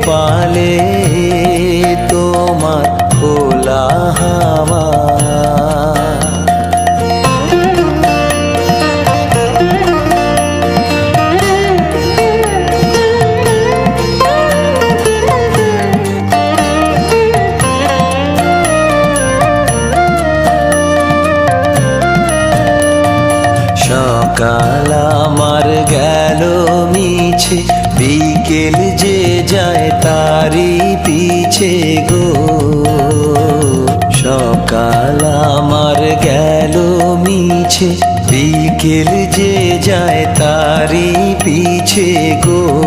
পালে তোমার খোলা হাওয়া। সকাল আমার গেল মিছে, বিকেল যে যায় তারি পিছে গো। সকাল আমার গেল মিছে, বিকেল যে যায় তারি পিছে গো।